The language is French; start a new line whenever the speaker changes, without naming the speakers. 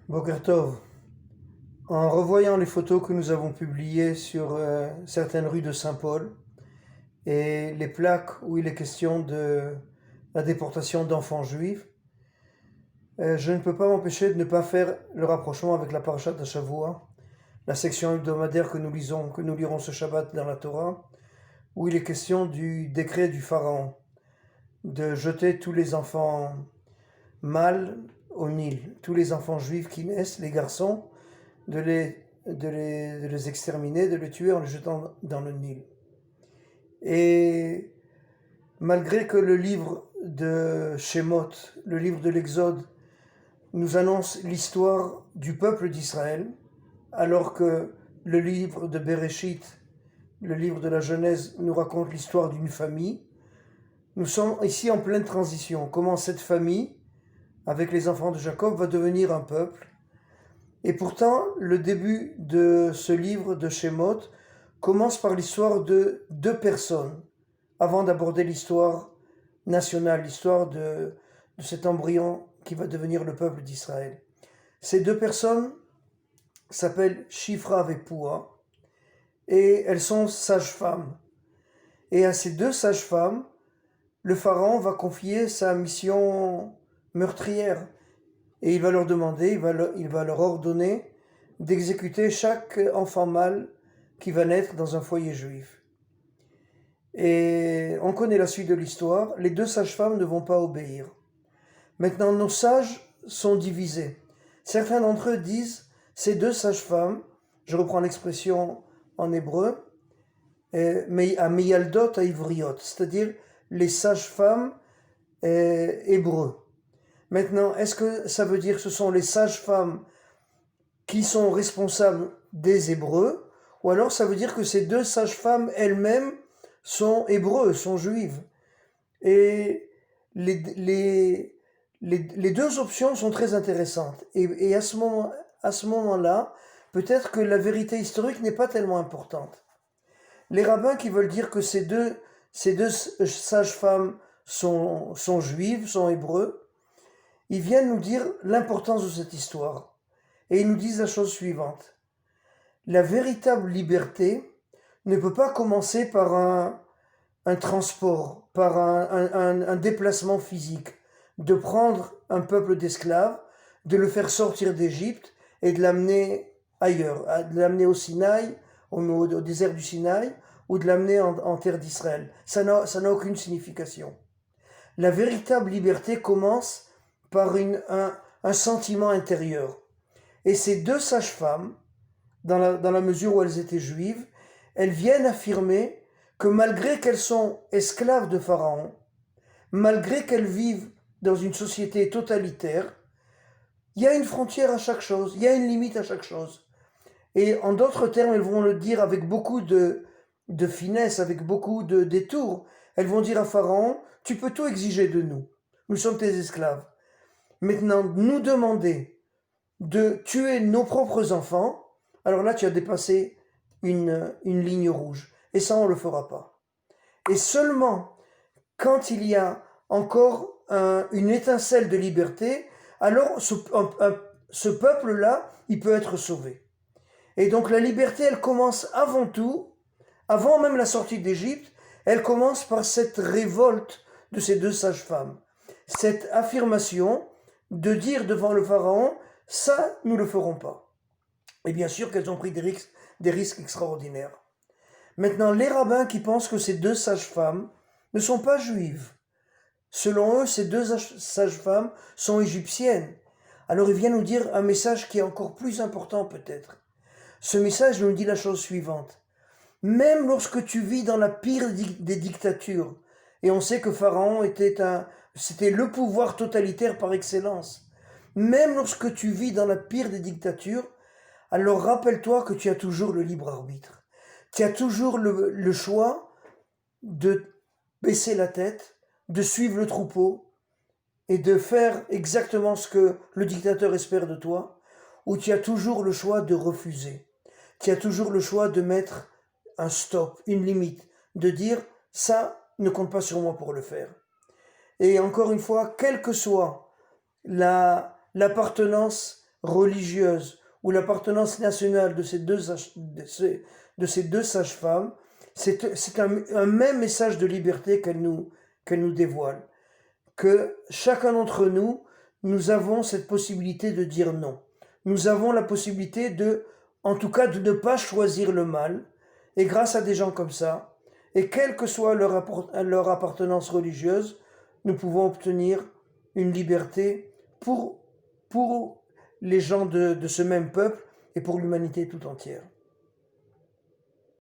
Boker Tov. En revoyant les photos que nous avons publiées sur certaines rues de Saint-Paul et les plaques où il est question de la déportation d'enfants juifs, je ne peux pas m'empêcher de ne pas faire le rapprochement avec la parashat de Shavua, la section hebdomadaire que nous lirons ce Shabbat dans la Torah, où il est question du décret du Pharaon de jeter tous les enfants mâles au Nil, tous les enfants juifs qui naissent, les garçons, de les exterminer, de les tuer en les jetant dans le Nil. Et malgré que le livre de Shemot, le livre de l'Exode, nous annonce l'histoire du peuple d'Israël, alors que le livre de Bereshit, le livre de la Genèse, nous raconte l'histoire d'une famille, nous sommes ici en pleine transition. Comment cette famille, avec les enfants de Jacob, va devenir un peuple. Et pourtant, le début de ce livre de Shemot commence par l'histoire de deux personnes, avant d'aborder l'histoire nationale, l'histoire de cet embryon qui va devenir le peuple d'Israël. Ces deux personnes s'appellent Shifra et Pua, et elles sont sages-femmes. Et à ces deux sages-femmes, le pharaon va confier sa mission meurtrière. Et il va leur demander, il va leur ordonner d'exécuter chaque enfant mâle qui va naître dans un foyer juif. Et on connaît la suite de l'histoire, les deux sages-femmes ne vont pas obéir. Maintenant, nos sages sont divisés. Certains d'entre eux disent, ces deux sages-femmes, je reprends l'expression en hébreu, à meyaldot à ivriot, c'est-à-dire les sages-femmes hébreux. Maintenant, est-ce que ça veut dire que ce sont les sages-femmes qui sont responsables des Hébreux, ou alors ça veut dire que ces deux sages-femmes elles-mêmes sont hébreux, sont juives? Et les deux options sont très intéressantes. Et à ce moment-là, peut-être que la vérité historique n'est pas tellement importante. Les rabbins qui veulent dire que ces deux sages-femmes sont juives, sont hébreux, ils viennent nous dire l'importance de cette histoire. Et ils nous disent la chose suivante. La véritable liberté ne peut pas commencer par un transport, par un déplacement physique, de prendre un peuple d'esclaves, de le faire sortir d'Égypte et de l'amener ailleurs, de l'amener au Sinaï, au désert du Sinaï, ou de l'amener en terre d'Israël. Ça n'a aucune signification. La véritable liberté commence par un sentiment intérieur. Et ces deux sages-femmes, dans la mesure où elles étaient juives, elles viennent affirmer que malgré qu'elles sont esclaves de Pharaon, malgré qu'elles vivent dans une société totalitaire, il y a une frontière à chaque chose, il y a une limite à chaque chose. Et en d'autres termes, elles vont le dire avec beaucoup de finesse, avec beaucoup de détours. Elles vont dire à Pharaon, tu peux tout exiger de nous, nous sommes tes esclaves. Maintenant, nous demander de tuer nos propres enfants, alors là tu as dépassé une ligne rouge. Et ça, on ne le fera pas. Et seulement quand il y a encore une étincelle de liberté, alors ce peuple-là, il peut être sauvé. Et donc la liberté, elle commence avant tout, avant même la sortie d'Égypte, elle commence par cette révolte de ces deux sages-femmes. Cette affirmation de dire devant le Pharaon, ça, nous ne le ferons pas. Et bien sûr qu'elles ont pris des risques extraordinaires. Maintenant, les rabbins qui pensent que ces deux sages-femmes ne sont pas juives, selon eux, ces deux sages-femmes sont égyptiennes. Alors ils viennent nous dire un message qui est encore plus important peut-être. Ce message nous dit la chose suivante. Même lorsque tu vis dans la pire des dictatures, et on sait que Pharaon c'était le pouvoir totalitaire par excellence, même lorsque tu vis dans la pire des dictatures, alors rappelle-toi que tu as toujours le libre arbitre. Tu as toujours le choix de baisser la tête, de suivre le troupeau et de faire exactement ce que le dictateur espère de toi, ou tu as toujours le choix de refuser. Tu as toujours le choix de mettre un stop, une limite, de dire ça ne compte pas sur moi pour le faire. Et encore une fois, quelle que soit l'appartenance religieuse ou l'appartenance nationale de de ces deux sages-femmes, c'est un même message de liberté qu'elle nous dévoile. Que chacun d'entre nous, nous avons cette possibilité de dire non. Nous avons la possibilité en tout cas, de ne pas choisir le mal. Et grâce à des gens comme ça, et quelle que soit leur appartenance religieuse, nous pouvons obtenir une liberté pour les gens de ce même peuple et pour l'humanité tout entière.